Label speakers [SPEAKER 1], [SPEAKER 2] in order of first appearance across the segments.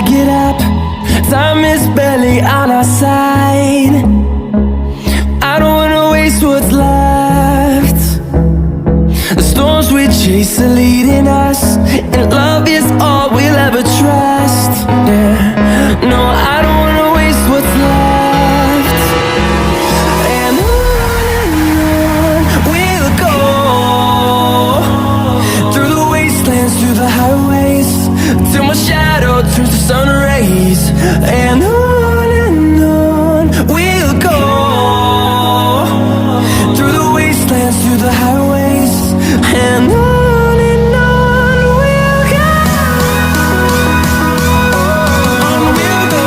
[SPEAKER 1] get up. Time is barely on our side. I don't wanna waste what's left. The storms we chase are leading us, and love is all we'll ever trust. Yeah, no, I don't wanna waste what's left. And on we'll go, through the wastelands, through the highways, till my shadow turns to sun rays. And on we'll go, through the wastelands, through the highways, and on we'll go. On we'll go.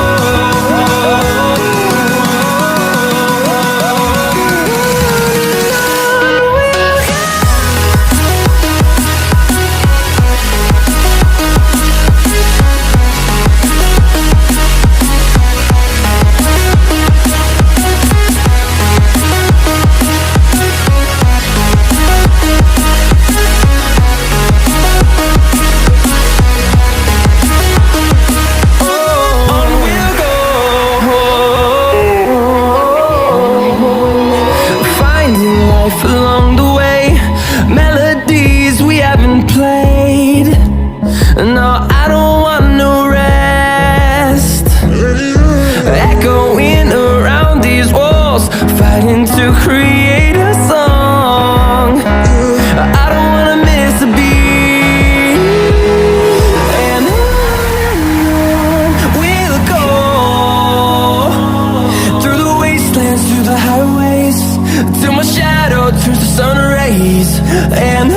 [SPEAKER 1] Along the way, melodies we haven't played. No, I don't want no rest. Echoing around these walls, fighting to create a song. I don't wanna miss a beat. And on we'll go, through the wastelands, through the highways, till my shadow turns to sun rays. And